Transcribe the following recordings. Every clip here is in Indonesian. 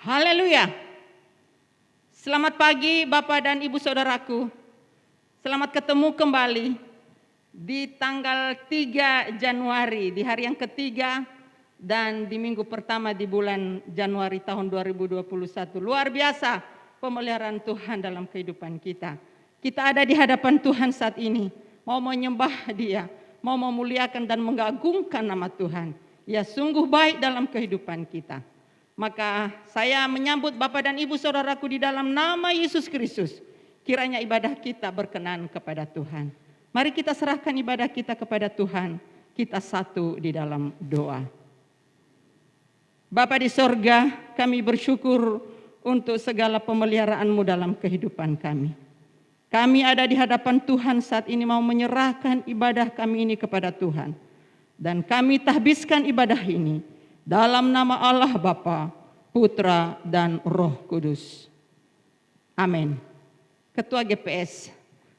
Haleluya. Selamat pagi Bapak dan Ibu Saudaraku. Selamat ketemu kembali di tanggal 3 Januari, di hari yang ketiga dan di minggu pertama di bulan Januari tahun 2021. Luar biasa pemeliharaan Tuhan dalam kehidupan kita. Kita ada di hadapan Tuhan saat ini, mau menyembah Dia, mau memuliakan dan mengagungkan nama Tuhan. Ya, sungguh baik dalam kehidupan kita. Maka saya menyambut Bapak dan Ibu Saudaraku di dalam nama Yesus Kristus. Kiranya ibadah kita berkenan kepada Tuhan. Mari kita serahkan ibadah kita kepada Tuhan. Kita satu di dalam doa. Bapa di sorga, kami bersyukur untuk segala pemeliharaan-Mu dalam kehidupan kami. Kami ada di hadapan Tuhan saat ini mau menyerahkan ibadah kami ini kepada Tuhan. Dan kami tahbiskan ibadah ini dalam nama Allah Bapa, Putra, dan Roh Kudus. Amin. Ketua GPS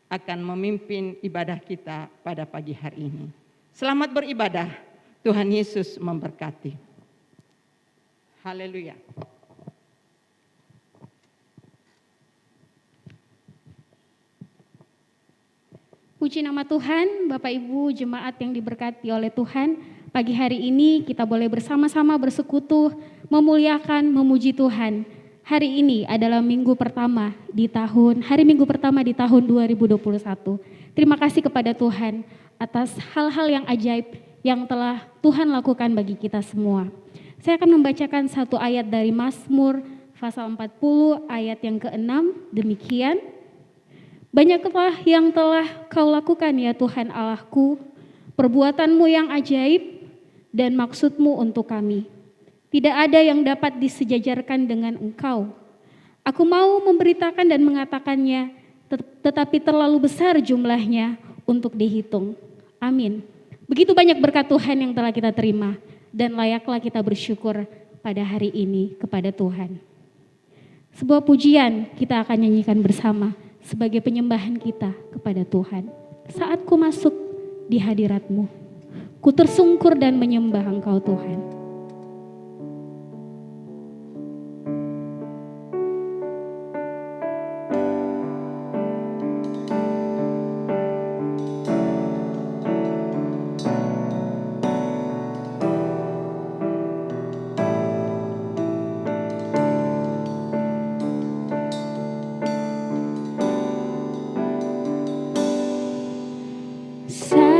akan memimpin ibadah kita pada pagi hari ini. Selamat beribadah. Tuhan Yesus memberkati. Haleluya. Puji nama Tuhan, Bapak Ibu jemaat yang diberkati oleh Tuhan. Pagi hari ini kita boleh bersama-sama bersekutu, memuliakan, memuji Tuhan. Hari ini adalah hari Minggu pertama di tahun 2021. Terima kasih kepada Tuhan atas hal-hal yang ajaib yang telah Tuhan lakukan bagi kita semua. Saya akan membacakan satu ayat dari Mazmur pasal 40 ayat yang ke-6, demikian. Banyaklah yang telah Kau lakukan ya Tuhan Allahku, perbuatan-Mu yang ajaib dan maksud-Mu untuk kami. Tidak ada yang dapat disejajarkan dengan Engkau. Aku mau memberitakan dan mengatakannya, tetapi terlalu besar jumlahnya untuk dihitung. Amin. Begitu banyak berkat Tuhan yang telah kita terima, dan layaklah kita bersyukur pada hari ini kepada Tuhan. Sebuah pujian kita akan nyanyikan bersama sebagai penyembahan kita kepada Tuhan. Saat ku masuk di hadirat-Mu, ku tersungkur dan menyembah Engkau Tuhan. Selamanya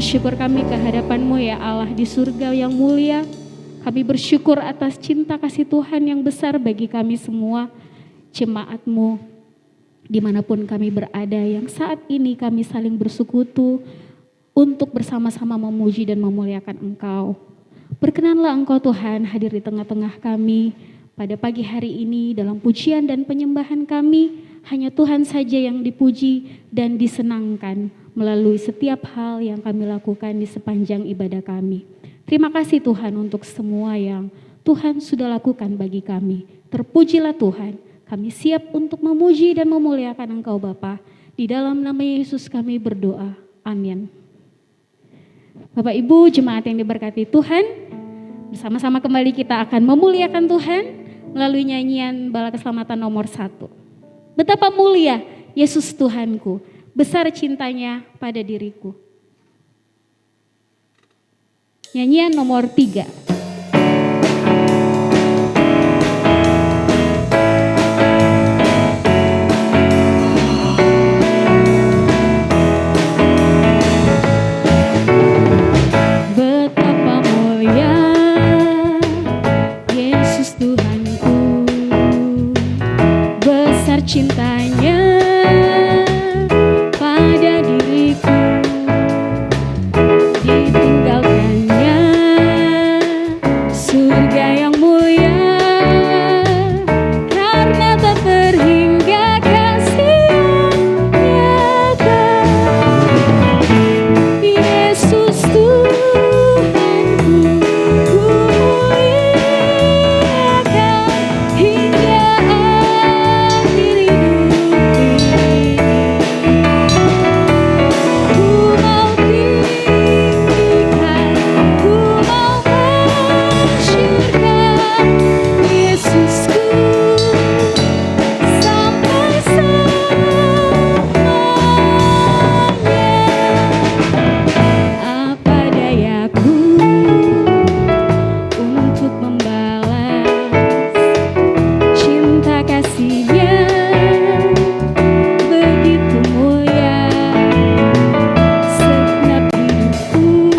syukur kami ke hadapan-Mu ya Allah di surga yang mulia. Kami bersyukur atas cinta kasih Tuhan yang besar bagi kami semua, jemaat-Mu, dimanapun kami berada, yang saat ini kami saling bersekutu untuk bersama-sama memuji dan memuliakan Engkau. Berkenanlah Engkau Tuhan hadir di tengah-tengah kami pada pagi hari ini dalam pujian dan penyembahan kami. Hanya Tuhan saja yang dipuji dan disenangkan melalui setiap hal yang kami lakukan di sepanjang ibadah kami. Terima kasih Tuhan untuk semua yang Tuhan sudah lakukan bagi kami. Terpujilah Tuhan, kami siap untuk memuji dan memuliakan Engkau Bapa. Di dalam nama Yesus kami berdoa, amin. Bapak Ibu jemaat yang diberkati Tuhan, bersama-sama kembali kita akan memuliakan Tuhan melalui nyanyian Bala Keselamatan nomor 1. Betapa mulia Yesus Tuhanku, besar cintanya pada diriku. Nyanyian nomor 3. Betapa mulia Yesus Tuhanku, besar cintanya pada diriku. Ditinggalkannya surga yang mulia, karena tak terhingga kasih yang nyata. Yesus Tuhanku, ku muliakan hingga akhir hidup ini. Ku mau tinggikan, ku mau masyurkan Yesusku sampai selamanya. Apa dayaku untuk membalas cinta kasih-Nya begitu mulia. Segenap hidupku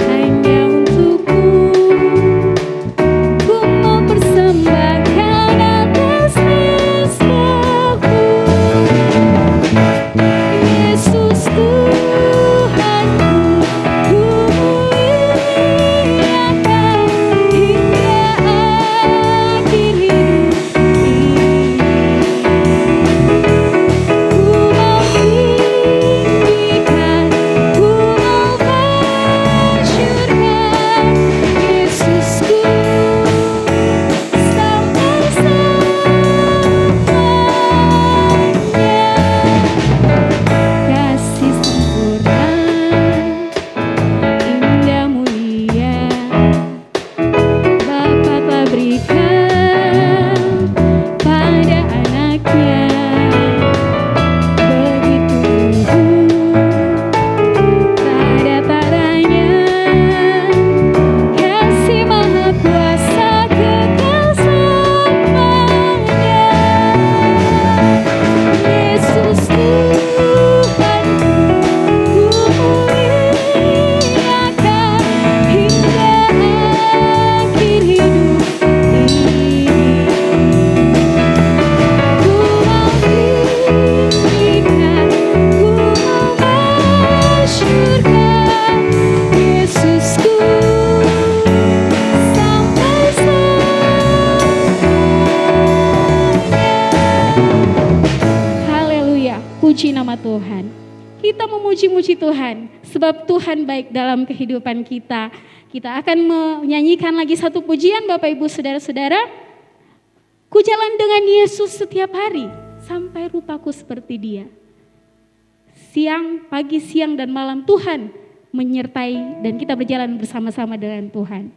hanya untukku, ku mau persembahkan atas nisbaku. Yesus Tuhanku, ku muliakan hingga akhir hidup ini. Ku mau tinggikan, ku mau masyurkan Yesusku sampai selamanya. Kasih sempurna, indah mulia, Bapa telah berikan pada anaknya. Begitu tak ada taranya, kasih Maha Kuasa kekal selamanya. Yesus Tuhanku, ku muliakan hingga akhir hidup ini. Ku mau tinggikan, ku mau masyurkan Yesusku sampai selamanya. Haleluya, puji nama Tuhan. Kita memuji-muji Tuhan, sebab Tuhan baik dalam kehidupan kita. Kita akan menyanyikan lagi satu pujian Bapak Ibu Saudara-saudara. Ku jalan dengan Yesus setiap hari, sampai rupaku seperti Dia. Siang, pagi, siang, dan malam Tuhan menyertai dan kita berjalan bersama-sama dengan Tuhan.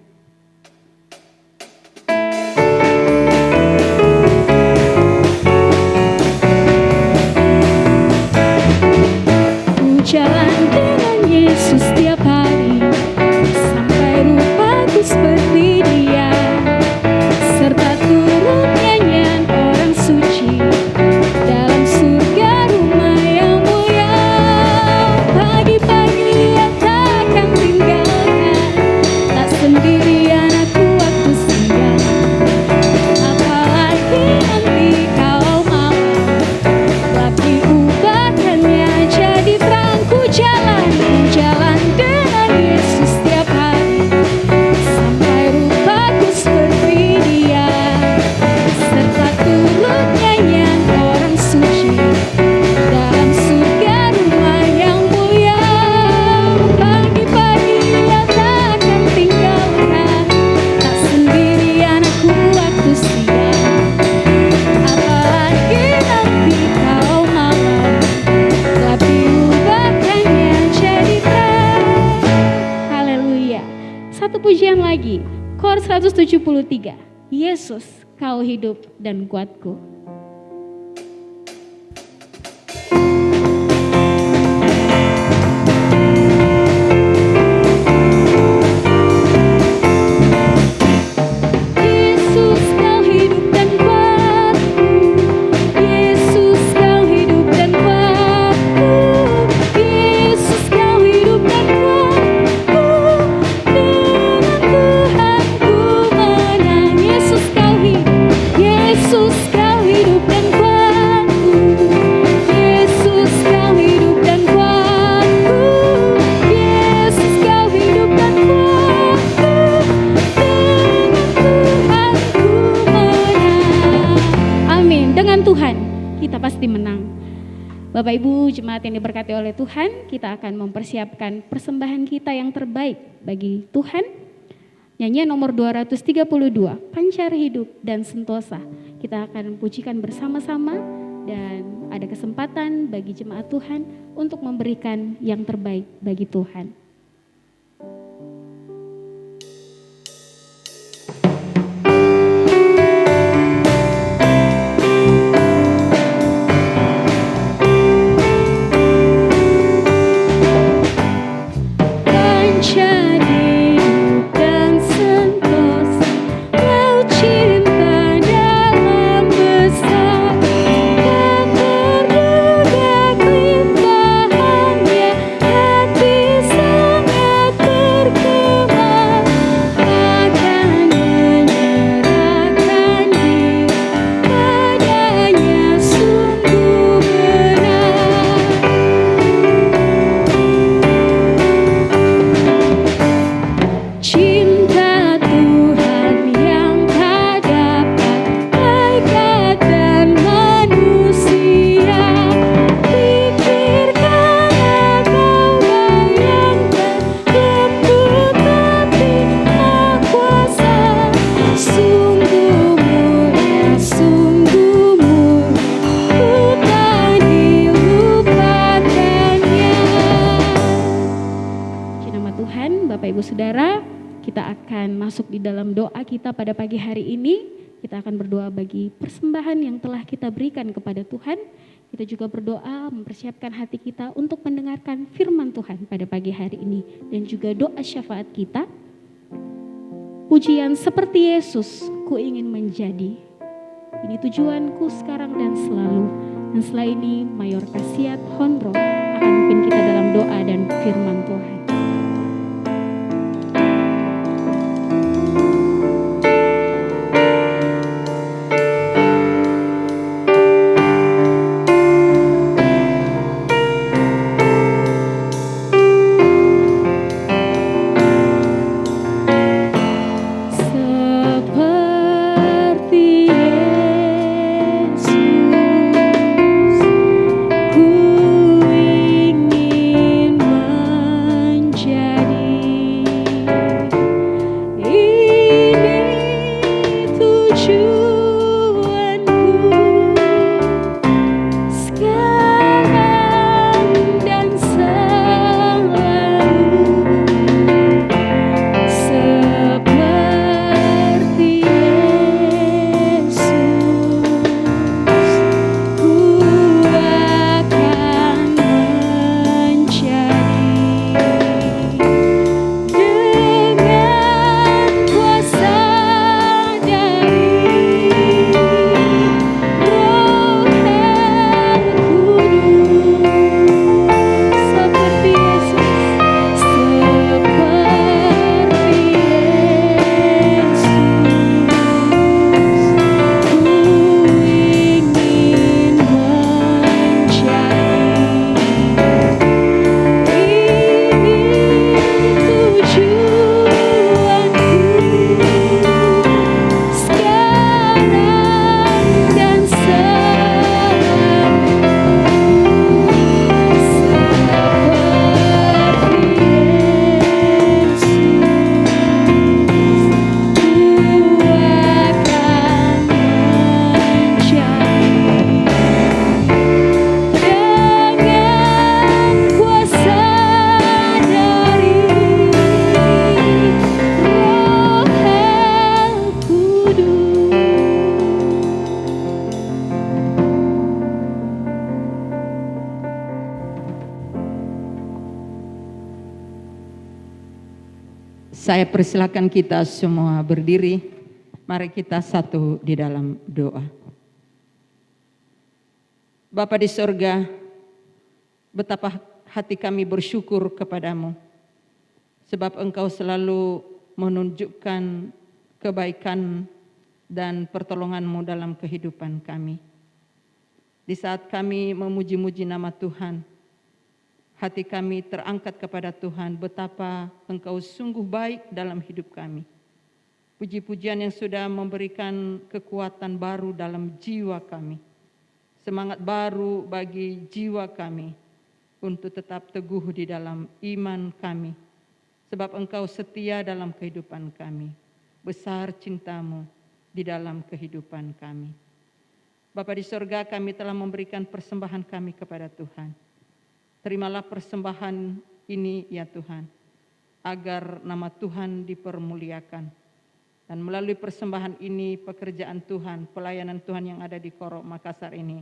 Ku jalan dengan Yesus setiap hari, sampai rupaku seperti Dia, serta turut nyanyian orang suci dalam surga rumah yang mulia. Pagi-pagi 273. Yesus, Kau hidup dan kuatku. Bapak Ibu jemaat yang diberkati oleh Tuhan, kita akan mempersiapkan persembahan kita yang terbaik bagi Tuhan. Nyanyian nomor 232, Pancar Hidup dan Sentosa. Kita akan pujikan bersama-sama dan ada kesempatan bagi jemaat Tuhan untuk memberikan yang terbaik bagi Tuhan. Kita pada pagi hari ini, kita akan berdoa bagi persembahan yang telah kita berikan kepada Tuhan. Kita juga berdoa mempersiapkan hati kita untuk mendengarkan firman Tuhan pada pagi hari ini. Dan juga doa syafaat kita. Pujian seperti Yesus, ku ingin menjadi. Ini tujuanku sekarang dan selalu. Dan setelah ini Mayor Kasiat Honro akan memimpin kita dalam doa dan firman Tuhan. Ku ingin Saya persilakan kita semua berdiri. Mari kita satu di dalam doa. Bapa di sorga, betapa hati kami bersyukur kepadamu, sebab Engkau selalu menunjukkan kebaikan dan pertolongan-Mu dalam kehidupan kami. Di saat kami memuji-muji nama Tuhan, hati kami terangkat kepada Tuhan, betapa Engkau sungguh baik dalam hidup kami. Puji-pujian yang sudah memberikan kekuatan baru dalam jiwa kami, semangat baru bagi jiwa kami untuk tetap teguh di dalam iman kami, sebab Engkau setia dalam kehidupan kami. Besar cinta-Mu di dalam kehidupan kami. Bapa di sorga, kami telah memberikan persembahan kami kepada Tuhan. Terimalah persembahan ini ya Tuhan, agar nama Tuhan dipermuliakan. Dan melalui persembahan ini, pekerjaan Tuhan, pelayanan Tuhan yang ada di Koro Makassar ini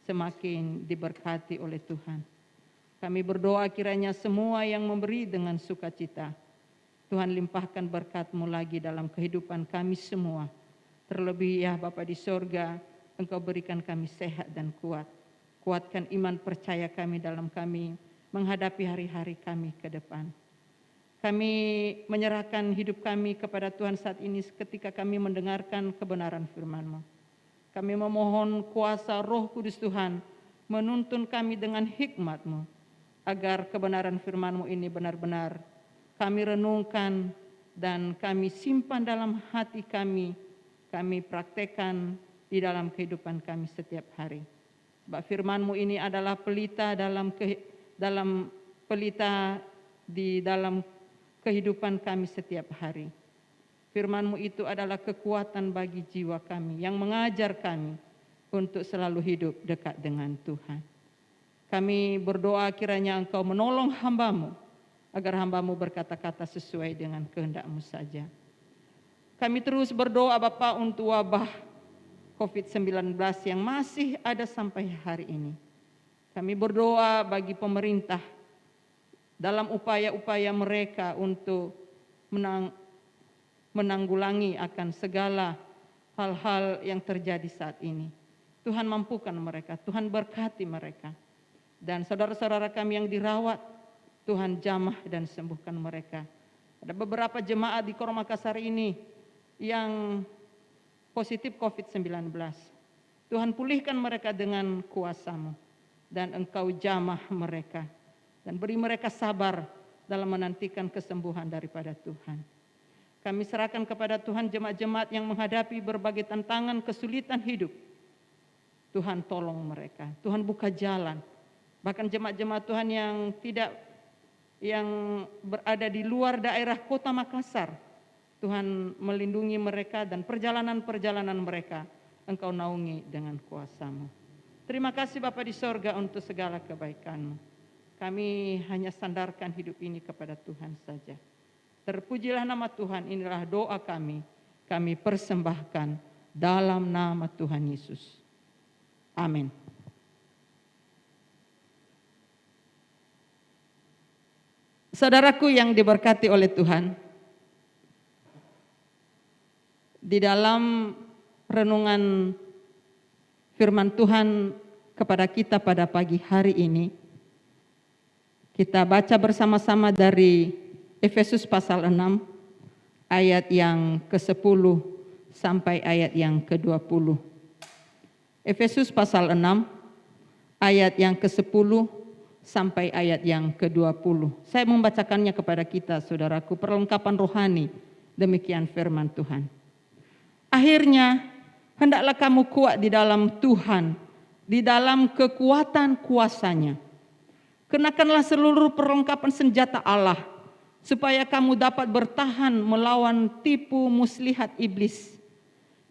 semakin diberkati oleh Tuhan. Kami berdoa kiranya semua yang memberi dengan sukacita, Tuhan limpahkan berkat-Mu lagi dalam kehidupan kami semua. Terlebih ya Bapa di sorga, Engkau berikan kami sehat dan kuat. Kuatkan iman percaya kami dalam kami menghadapi hari-hari kami ke depan. Kami menyerahkan hidup kami kepada Tuhan saat ini ketika kami mendengarkan kebenaran firman-Mu. Kami memohon kuasa Roh Kudus Tuhan menuntun kami dengan hikmat-Mu, agar kebenaran firman-Mu ini benar-benar kami renungkan dan kami simpan dalam hati kami praktekkan di dalam kehidupan kami setiap hari. Sebab firman-Mu ini adalah pelita di dalam kehidupan kami setiap hari. Firman-Mu itu adalah kekuatan bagi jiwa kami yang mengajar kami untuk selalu hidup dekat dengan Tuhan. Kami berdoa kiranya Engkau menolong hamba-Mu, agar hamba-Mu berkata-kata sesuai dengan kehendak-Mu saja. Kami terus berdoa Bapa untuk wabah COVID-19 yang masih ada sampai hari ini. Kami berdoa bagi pemerintah dalam upaya-upaya mereka untuk menanggulangi akan segala hal-hal yang terjadi saat ini. Tuhan mampukan mereka, Tuhan berkati mereka. Dan saudara-saudara kami yang dirawat, Tuhan jamah dan sembuhkan mereka. Ada beberapa jemaat di Koro Makassar ini yang positif COVID-19. Tuhan pulihkan mereka dengan kuasa-Mu, dan Engkau jamah mereka. Dan beri mereka sabar dalam menantikan kesembuhan daripada Tuhan. Kami serahkan kepada Tuhan jemaat-jemaat yang menghadapi berbagai tantangan kesulitan hidup. Tuhan tolong mereka, Tuhan buka jalan. Bahkan jemaat-jemaat Tuhan yang berada di luar daerah kota Makassar, Tuhan melindungi mereka dan perjalanan-perjalanan mereka Engkau naungi dengan kuasa-Mu. Terima kasih Bapa di sorga untuk segala kebaikan-Mu. Kami hanya sandarkan hidup ini kepada Tuhan saja. Terpujilah nama Tuhan, inilah doa kami persembahkan dalam nama Tuhan Yesus. Amin. Saudaraku yang diberkati oleh Tuhan, di dalam renungan firman Tuhan kepada kita pada pagi hari ini, kita baca bersama-sama dari Efesus pasal 6 ayat yang ke-10 sampai ayat yang ke-20. Efesus pasal 6 ayat yang ke-10 sampai ayat yang ke-20. Saya membacakannya kepada kita saudaraku, perlengkapan rohani, demikian firman Tuhan. Akhirnya hendaklah kamu kuat di dalam Tuhan, di dalam kekuatan kuasa-Nya. Kenakanlah seluruh perlengkapan senjata Allah, supaya kamu dapat bertahan melawan tipu muslihat iblis.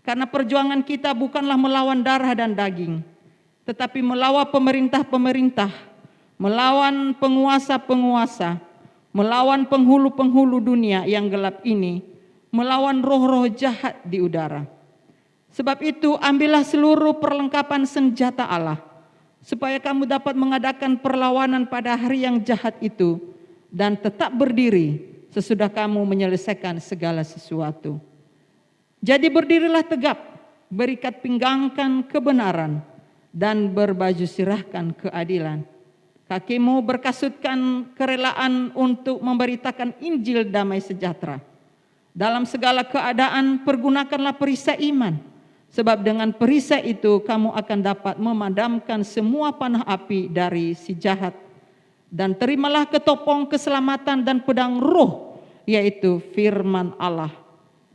Karena perjuangan kita bukanlah melawan darah dan daging, tetapi melawan pemerintah-pemerintah, melawan penguasa-penguasa, melawan penghulu-penghulu dunia yang gelap ini, melawan roh-roh jahat di udara. Sebab itu ambillah seluruh perlengkapan senjata Allah, supaya kamu dapat mengadakan perlawanan pada hari yang jahat itu dan tetap berdiri sesudah kamu menyelesaikan segala sesuatu. Jadi berdirilah tegap, berikat pinggangkan kebenaran, dan berbaju sirahkan keadilan. Kakimu berkasutkan kerelaan untuk memberitakan Injil damai sejahtera. Dalam segala keadaan pergunakanlah perisai iman, sebab dengan perisai itu kamu akan dapat memadamkan semua panah api dari si jahat. Dan terimalah ketopong keselamatan dan pedang roh, yaitu firman Allah.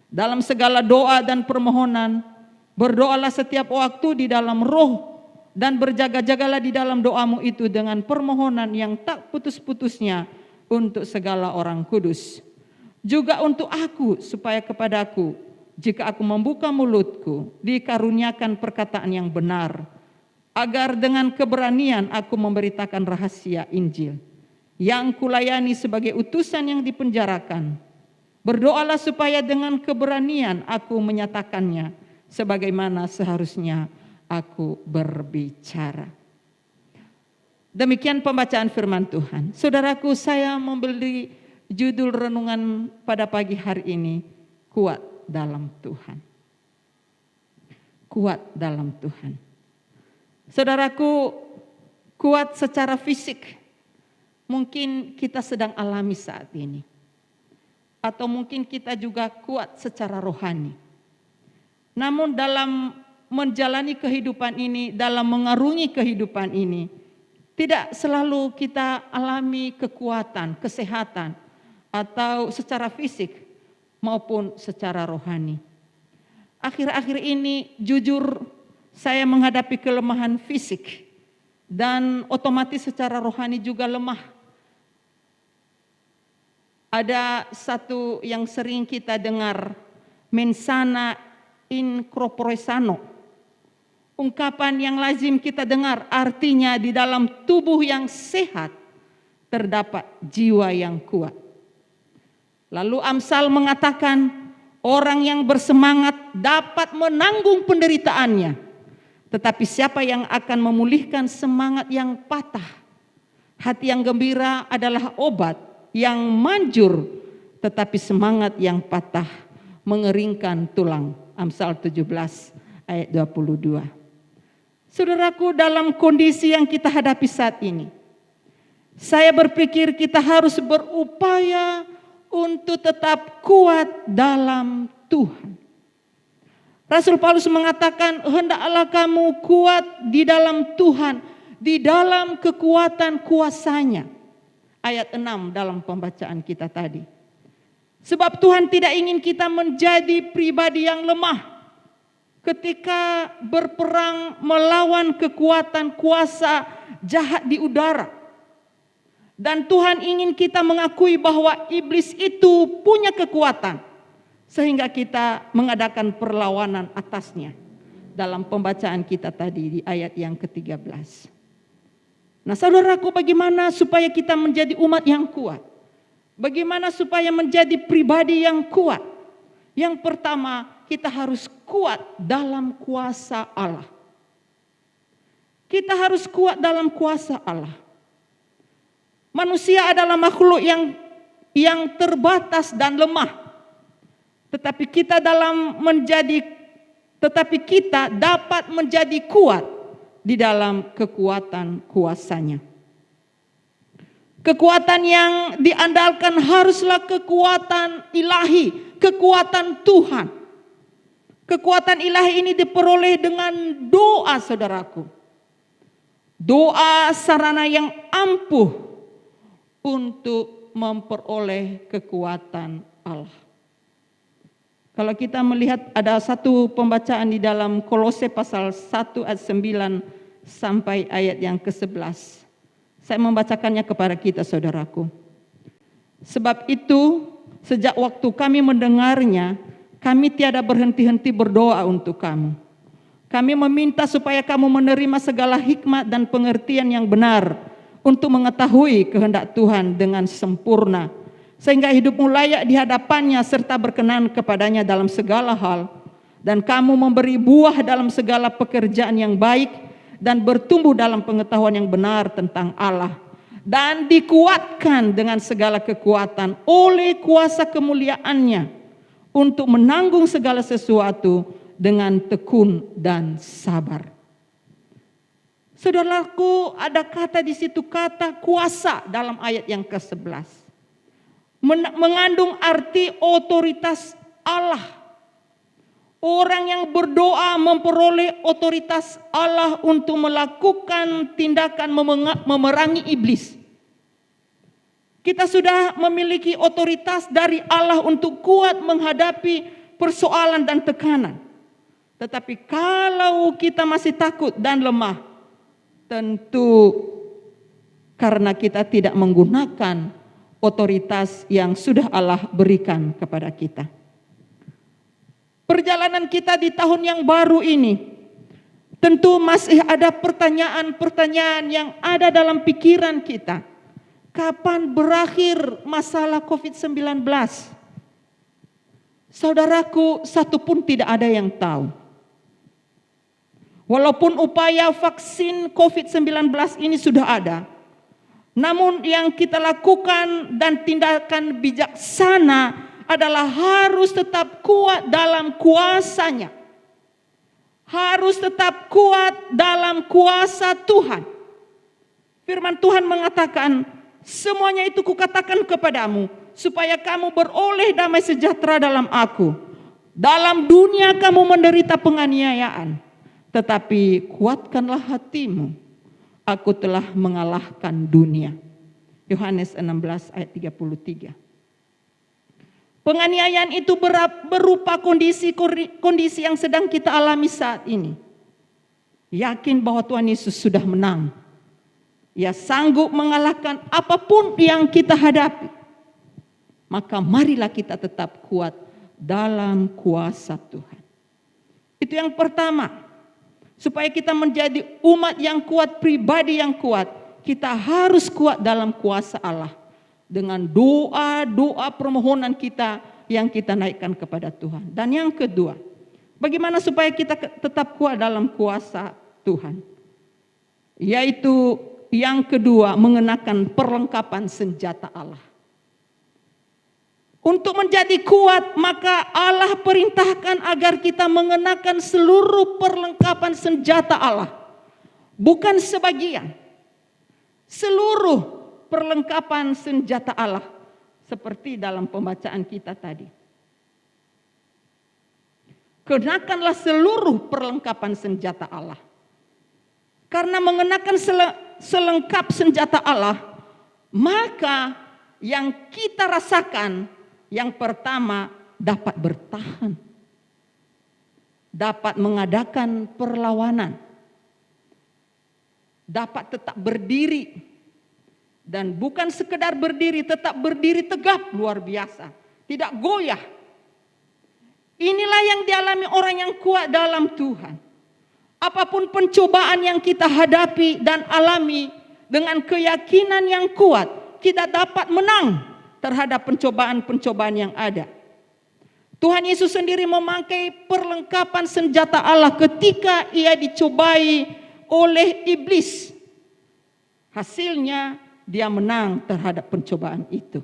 Dalam segala doa dan permohonan, berdoalah setiap waktu di dalam roh, dan berjaga-jagalah di dalam doamu itu dengan permohonan yang tak putus-putusnya untuk segala orang kudus. Juga untuk aku, supaya kepadaku, jika aku membuka mulutku, dikaruniakan perkataan yang benar, agar dengan keberanian aku memberitakan rahasia Injil, yang kulayani sebagai utusan yang dipenjarakan. Berdoalah supaya dengan keberanian aku menyatakannya, sebagaimana seharusnya aku berbicara. Demikian pembacaan firman Tuhan. Saudaraku, saya memberi judul renungan pada pagi hari ini, kuat dalam Tuhan. Kuat dalam Tuhan. Saudaraku, kuat secara fisik mungkin kita sedang alami saat ini. Atau mungkin kita juga kuat secara rohani. Namun dalam menjalani kehidupan ini, dalam mengarungi kehidupan ini, tidak selalu kita alami kekuatan, kesehatan, atau secara fisik maupun secara rohani. Akhir-akhir ini jujur saya menghadapi kelemahan fisik dan otomatis secara rohani juga lemah. Ada satu yang sering kita dengar, mensana in corpore sano. Ungkapan yang lazim kita dengar artinya di dalam tubuh yang sehat terdapat jiwa yang kuat. Lalu Amsal mengatakan orang yang bersemangat dapat menanggung penderitaannya. Tetapi siapa yang akan memulihkan semangat yang patah? Hati yang gembira adalah obat yang manjur, tetapi semangat yang patah mengeringkan tulang. Amsal 17 ayat 22. Saudaraku, dalam kondisi yang kita hadapi saat ini, saya berpikir kita harus berupaya untuk tetap kuat dalam Tuhan. Rasul Paulus mengatakan, hendaklah kamu kuat di dalam Tuhan, di dalam kekuatan kuasa-Nya. Ayat 6 dalam pembacaan kita tadi. Sebab Tuhan tidak ingin kita menjadi pribadi yang lemah ketika berperang melawan kekuatan kuasa jahat di udara. Dan Tuhan ingin kita mengakui bahwa iblis itu punya kekuatan, sehingga kita mengadakan perlawanan atasnya. Dalam pembacaan kita tadi di ayat yang ke-13. Nah, saudaraku, bagaimana supaya kita menjadi umat yang kuat? Bagaimana supaya menjadi pribadi yang kuat? Yang pertama, kita harus kuat dalam kuasa Allah. Kita harus kuat dalam kuasa Allah. Manusia adalah makhluk yang terbatas dan lemah. Tetapi kita dapat menjadi kuat di dalam kekuatan kuasa-Nya. Kekuatan yang diandalkan haruslah kekuatan ilahi, kekuatan Tuhan. Kekuatan ilahi ini diperoleh dengan doa, saudaraku. Doa sarana yang ampuh untuk memperoleh kekuatan Allah. Kalau kita melihat ada satu pembacaan di dalam Kolose pasal 1 ayat 9 sampai ayat yang ke-11. Saya membacakannya kepada kita, saudaraku. Sebab itu, sejak waktu kami mendengarnya, kami tiada berhenti-henti berdoa untuk kamu. Kami meminta supaya kamu menerima segala hikmat dan pengertian yang benar untuk mengetahui kehendak Tuhan dengan sempurna, sehingga hidupmu layak di hadapannya serta berkenan kepadanya dalam segala hal, dan kamu memberi buah dalam segala pekerjaan yang baik dan bertumbuh dalam pengetahuan yang benar tentang Allah dan dikuatkan dengan segala kekuatan oleh kuasa kemuliaannya untuk menanggung segala sesuatu dengan tekun dan sabar. Saudaraku, ada kata di situ, kata kuasa dalam ayat yang ke-11. Mengandung arti otoritas Allah. Orang yang berdoa memperoleh otoritas Allah untuk melakukan tindakan memerangi iblis. Kita sudah memiliki otoritas dari Allah untuk kuat menghadapi persoalan dan tekanan. Tetapi kalau kita masih takut dan lemah, tentu karena kita tidak menggunakan otoritas yang sudah Allah berikan kepada kita. Perjalanan kita di tahun yang baru ini, tentu masih ada pertanyaan-pertanyaan yang ada dalam pikiran kita. Kapan berakhir masalah COVID-19? Saudaraku, satu pun tidak ada yang tahu. Walaupun upaya vaksin COVID-19 ini sudah ada, namun yang kita lakukan dan tindakan bijaksana adalah harus tetap kuat dalam kuasanya. Harus tetap kuat dalam kuasa Tuhan. Firman Tuhan mengatakan, semuanya itu kukatakan kepadamu, supaya kamu beroleh damai sejahtera dalam aku. Dalam dunia kamu menderita penganiayaan, tetapi kuatkanlah hatimu. Aku telah mengalahkan dunia. Yohanes 16 ayat 33. Penganiayaan itu berupa kondisi yang sedang kita alami saat ini. Yakin bahwa Tuhan Yesus sudah menang. Ia sanggup mengalahkan apapun yang kita hadapi. Maka marilah kita tetap kuat dalam kuasa Tuhan. Itu yang pertama. Supaya kita menjadi umat yang kuat, pribadi yang kuat, kita harus kuat dalam kuasa Allah. Dengan doa-doa permohonan kita yang kita naikkan kepada Tuhan. Dan yang kedua, bagaimana supaya kita tetap kuat dalam kuasa Tuhan? Yaitu yang kedua, mengenakan perlengkapan senjata Allah. Untuk menjadi kuat, maka Allah perintahkan agar kita mengenakan seluruh perlengkapan senjata Allah. Bukan sebagian. Seluruh perlengkapan senjata Allah, seperti dalam pembacaan kita tadi. Kenakanlah seluruh perlengkapan senjata Allah. Karena mengenakan selengkap senjata Allah, maka yang kita rasakan, yang pertama dapat bertahan, dapat mengadakan perlawanan, dapat tetap berdiri. Dan bukan sekedar berdiri, tetap berdiri tegap, luar biasa. Tidak goyah. Inilah yang dialami orang yang kuat dalam Tuhan. Apapun pencobaan yang kita hadapi dan alami, dengan keyakinan yang kuat, kita dapat menang terhadap pencobaan-pencobaan yang ada. Tuhan Yesus sendiri memakai perlengkapan senjata Allah ketika ia dicobai oleh iblis. Hasilnya, dia menang terhadap pencobaan itu.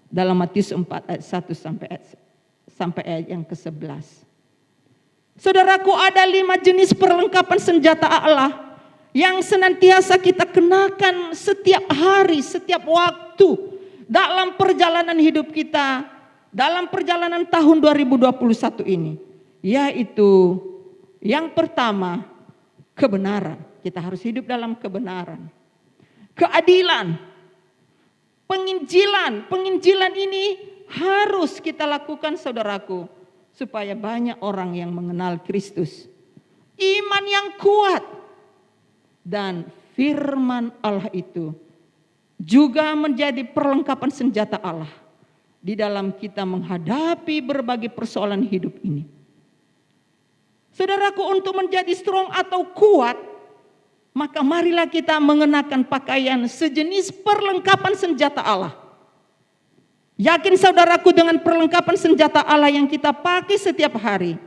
Dalam Matius 4 ayat 1 sampai ayat yang ke-11. Saudaraku, ada 5 jenis perlengkapan senjata Allah yang senantiasa kita kenakan setiap hari, setiap waktu dalam perjalanan hidup kita, dalam perjalanan tahun 2021 ini. Yaitu yang pertama, kebenaran. Kita harus hidup dalam kebenaran. Keadilan, penginjilan ini harus kita lakukan, saudaraku, supaya banyak orang yang mengenal Kristus. Iman yang kuat dan firman Allah itu juga menjadi perlengkapan senjata Allah di dalam kita menghadapi berbagai persoalan hidup ini. Saudaraku, untuk menjadi strong atau kuat, maka marilah kita mengenakan pakaian sejenis perlengkapan senjata Allah. Yakin saudaraku, dengan perlengkapan senjata Allah yang kita pakai setiap hari,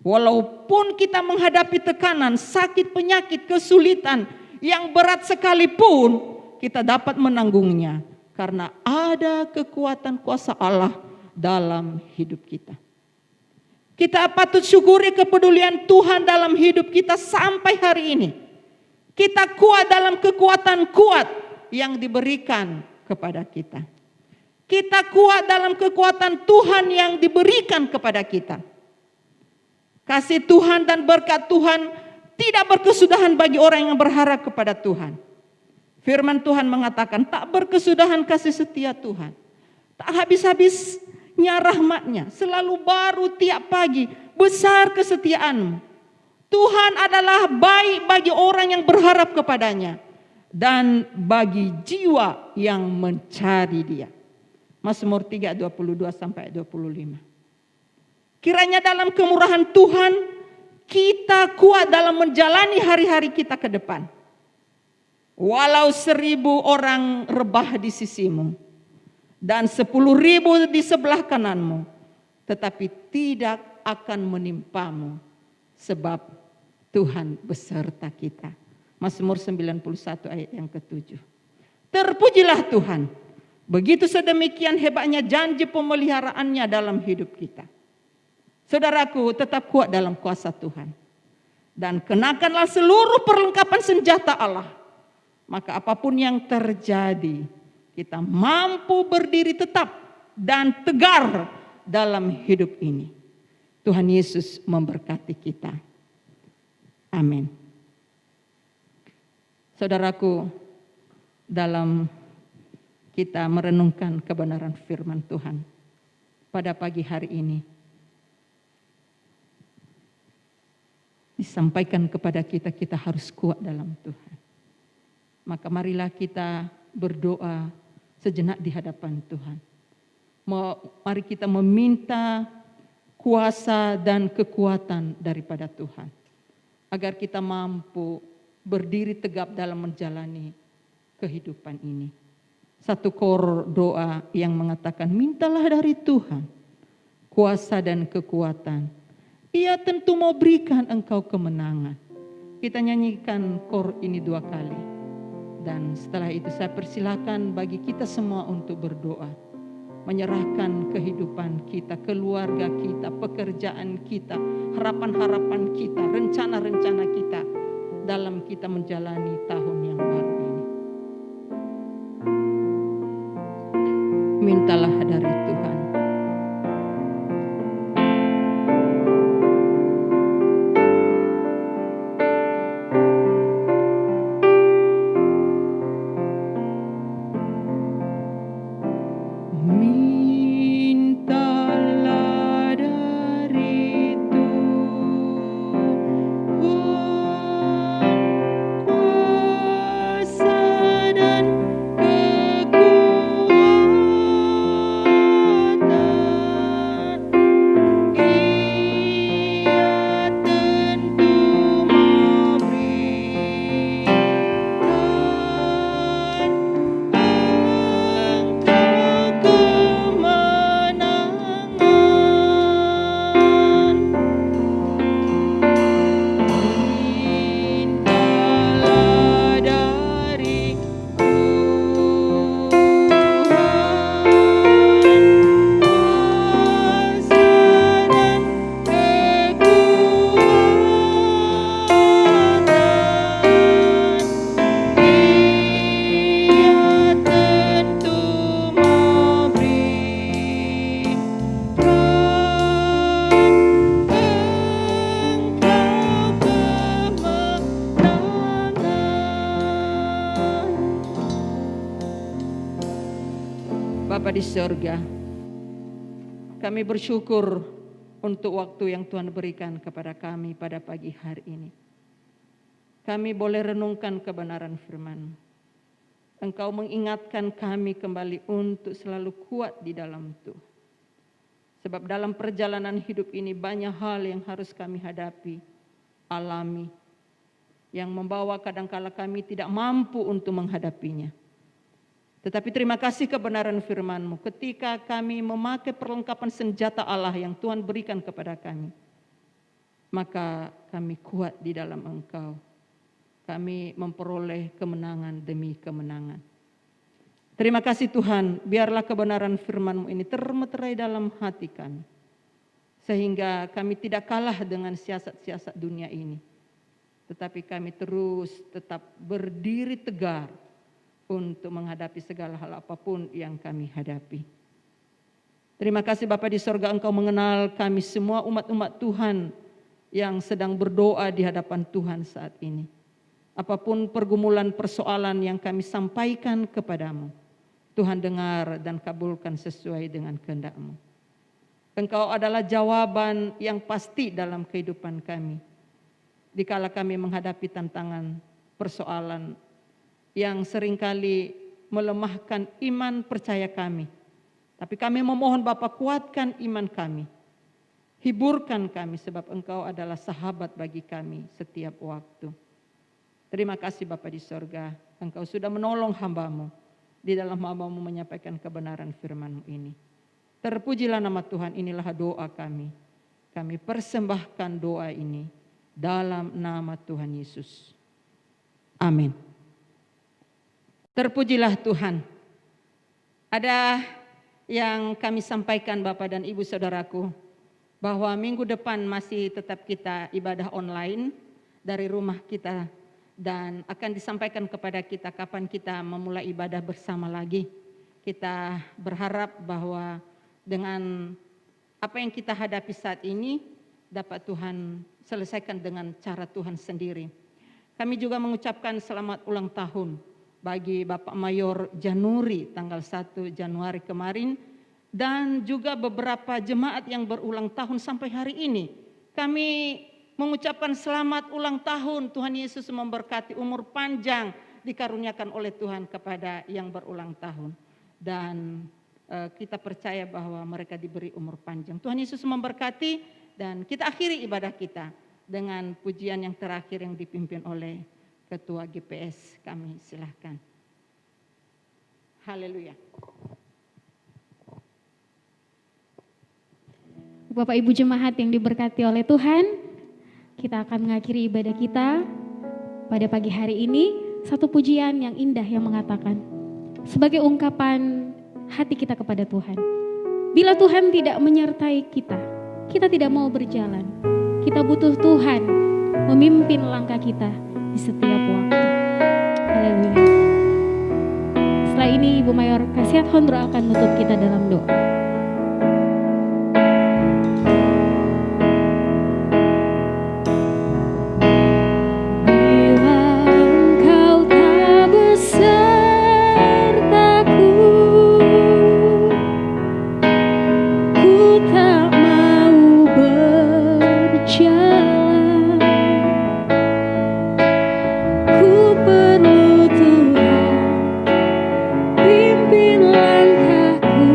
walaupun kita menghadapi tekanan, sakit, penyakit, kesulitan yang berat sekalipun, kita dapat menanggungnya karena ada kekuatan kuasa Allah dalam hidup kita. Kita patut syukuri kepedulian Tuhan dalam hidup kita sampai hari ini. Kita kuat dalam kekuatan kuat yang diberikan kepada kita. Kita kuat dalam kekuatan Tuhan yang diberikan kepada kita. Kasih Tuhan dan berkat Tuhan tidak berkesudahan bagi orang yang berharap kepada Tuhan. Firman Tuhan mengatakan, tak berkesudahan kasih setia Tuhan. Tak habis-habisnya rahmatnya, selalu baru tiap pagi, besar kesetiaanmu. Tuhan adalah baik bagi orang yang berharap kepadanya dan bagi jiwa yang mencari Dia. Mazmur 3:22 sampai 25. Kiranya dalam kemurahan Tuhan kita kuat dalam menjalani hari-hari kita ke depan. Walau 1.000 orang rebah di sisimu dan 10.000 di sebelah kananmu, tetapi tidak akan menimpamu sebab Tuhan beserta kita. Mazmur 91 ayat yang ke-7. Terpujilah Tuhan. Begitu sedemikian hebatnya janji pemeliharaannya dalam hidup kita. Saudaraku, tetap kuat dalam kuasa Tuhan. Dan kenakanlah seluruh perlengkapan senjata Allah. Maka apapun yang terjadi, kita mampu berdiri tetap dan tegar dalam hidup ini. Tuhan Yesus memberkati kita. Amin. Saudaraku, dalam kita merenungkan kebenaran firman Tuhan pada pagi hari ini, disampaikan kepada kita, kita harus kuat dalam Tuhan. Maka marilah kita berdoa sejenak di hadapan Tuhan. Mari kita meminta kuasa dan kekuatan daripada Tuhan, agar kita mampu berdiri tegap dalam menjalani kehidupan ini. Satu kor doa yang mengatakan, mintalah dari Tuhan kuasa dan kekuatan. Ia tentu mau berikan engkau kemenangan. Kita nyanyikan kor ini 2 kali. Dan setelah itu saya persilakan bagi kita semua untuk berdoa. Menyerahkan kehidupan kita, keluarga kita, pekerjaan kita, harapan-harapan kita, rencana-rencana kita dalam kita menjalani tahun yang baru ini. Mintalah dari Tuhan. Bapa di sorga, kami bersyukur untuk waktu yang Tuhan berikan kepada kami pada pagi hari ini. Kami boleh renungkan kebenaran firman. Engkau mengingatkan kami kembali untuk selalu kuat di dalam Tuhan. Sebab dalam perjalanan hidup ini banyak hal yang harus kami hadapi, alami, yang membawa kadangkala kami tidak mampu untuk menghadapinya. Tetapi terima kasih kebenaran firman-Mu ketika kami memakai perlengkapan senjata Allah yang Tuhan berikan kepada kami. Maka kami kuat di dalam Engkau. kami memperoleh kemenangan demi kemenangan. Terima kasih Tuhan, biarlah kebenaran firman-Mu ini termeterai dalam hati kami, sehingga kami tidak kalah dengan siasat-siasat dunia ini, tetapi kami terus tetap berdiri tegar untuk menghadapi segala hal apapun yang kami hadapi. Terima kasih Bapa di sorga, Engkau mengenal kami semua umat-umat Tuhan yang sedang berdoa di hadapan Tuhan saat ini. Apapun pergumulan persoalan yang kami sampaikan kepadamu, Tuhan dengar dan kabulkan sesuai dengan kehendak-Mu. Engkau adalah jawaban yang pasti dalam kehidupan kami. Dikala kami menghadapi tantangan persoalan yang seringkali melemahkan iman percaya kami. Tapi kami memohon Bapa, kuatkan iman kami. Hiburkan kami sebab Engkau adalah sahabat bagi kami setiap waktu. Terima kasih Bapa di sorga, Engkau sudah menolong hamba-Mu di dalam hamba-Mu menyampaikan kebenaran firman-Mu ini. Terpujilah nama Tuhan, inilah doa kami. Kami persembahkan doa ini dalam nama Tuhan Yesus. Amin. Terpujilah Tuhan. Ada yang kami sampaikan Bapak dan Ibu Saudaraku, bahwa minggu depan masih tetap kita ibadah online dari rumah kita, dan akan disampaikan kepada kita kapan kita memulai ibadah bersama lagi. Kita berharap bahwa dengan apa yang kita hadapi saat ini dapat Tuhan selesaikan dengan cara Tuhan sendiri. Kami juga mengucapkan selamat ulang tahun bagi Bapak Mayor Januri tanggal 1 Januari kemarin, dan juga beberapa jemaat yang berulang tahun sampai hari ini. Kami mengucapkan selamat ulang tahun, Tuhan Yesus memberkati umur panjang dikaruniakan oleh Tuhan kepada yang berulang tahun. Dan kita percaya bahwa mereka diberi umur panjang. Tuhan Yesus memberkati, dan kita akhiri ibadah kita dengan pujian yang terakhir yang dipimpin oleh Ketua GPS. Kami silahkan. Haleluya. Bapak Ibu jemaat yang diberkati oleh Tuhan, kita akan mengakhiri ibadah kita pada pagi hari ini. Satu pujian yang indah yang mengatakan, sebagai ungkapan hati kita kepada Tuhan. Bila Tuhan tidak menyertai kita, kita tidak mau berjalan. Kita butuh Tuhan memimpin langkah kita di setiap waktu. Haleluya. Setelah ini Ibu Mayor Kasiat Hondro akan menutup kita dalam doa. Pimpin langkahku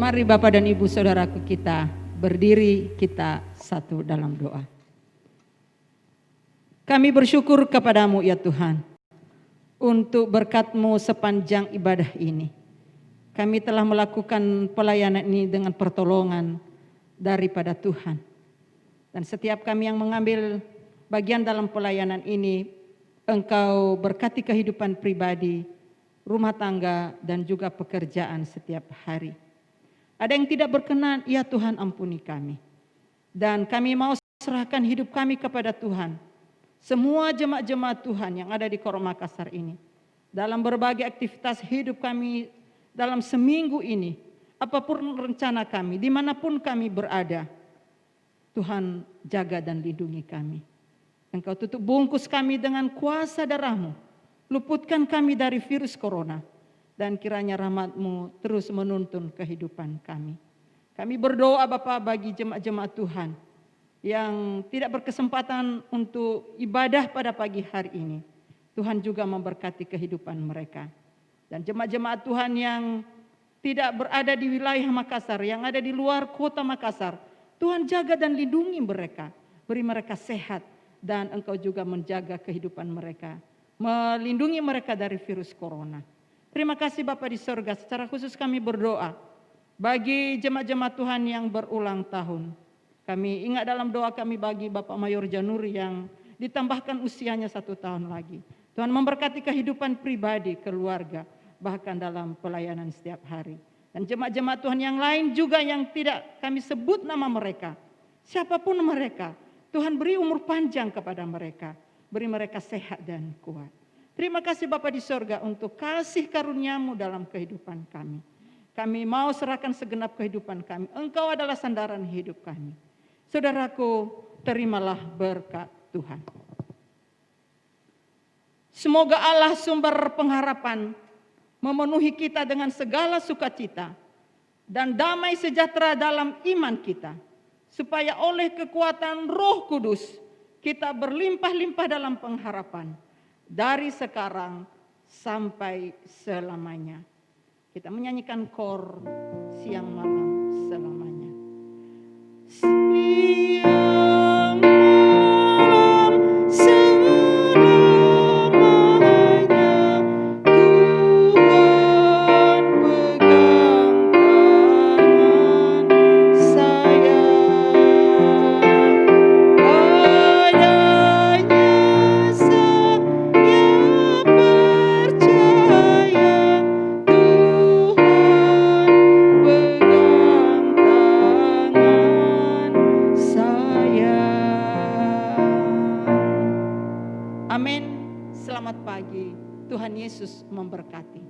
Mari Bapak dan Ibu Saudaraku kita berdiri, kita satu dalam doa. Kami bersyukur kepadamu ya Tuhan untuk berkat-Mu sepanjang ibadah ini. Kami telah melakukan pelayanan ini dengan pertolongan daripada Tuhan. Dan setiap kami yang mengambil bagian dalam pelayanan ini, Engkau berkati kehidupan pribadi, rumah tangga, dan juga pekerjaan setiap hari. Ada yang tidak berkenan, ya Tuhan ampuni kami. Dan kami mau serahkan hidup kami kepada Tuhan. Semua jemaat-jemaat Tuhan yang ada di Koro Makassar ini. Dalam berbagai aktivitas hidup kami dalam seminggu ini. Apapun rencana kami, dimanapun kami berada. Tuhan jaga dan lindungi kami. Engkau tutup bungkus kami dengan kuasa darah-Mu. Luputkan kami dari virus corona. Dan kiranya rahmat-Mu terus menuntun kehidupan kami. Kami berdoa Bapa bagi jemaat-jemaat Tuhan yang tidak berkesempatan untuk ibadah pada pagi hari ini. Tuhan juga memberkati kehidupan mereka. Dan jemaat-jemaat Tuhan yang tidak berada di wilayah Makassar, yang ada di luar kota Makassar, Tuhan jaga dan lindungi mereka. Beri mereka sehat dan Engkau juga menjaga kehidupan mereka. Melindungi mereka dari virus corona. Terima kasih Bapa di sorga, secara khusus kami berdoa bagi jemaat-jemaat Tuhan yang berulang tahun. Kami ingat dalam doa kami bagi Bapak Mayor Januri yang ditambahkan usianya 1 tahun lagi. Tuhan memberkati kehidupan pribadi, keluarga, bahkan dalam pelayanan setiap hari. Dan jemaat-jemaat Tuhan yang lain juga yang tidak kami sebut nama mereka. Siapapun mereka, Tuhan beri umur panjang kepada mereka. Beri mereka sehat dan kuat. Terima kasih Bapa di sorga untuk kasih karunia-Mu dalam kehidupan kami. Kami mau serahkan segenap kehidupan kami. Engkau adalah sandaran hidup kami. Saudaraku, terimalah berkat Tuhan. Semoga Allah sumber pengharapan memenuhi kita dengan segala sukacita dan damai sejahtera dalam iman kita, supaya oleh kekuatan Roh Kudus kita berlimpah-limpah dalam pengharapan dari sekarang sampai selamanya. Kita menyanyikan kor siang malam selamanya. Siang malam selamanya Tuhan pegang tangan saya. Padanya saya percaya, Tuhan pegang tangan saya. Amin. Selamat pagi. Tuhan Yesus memberkati.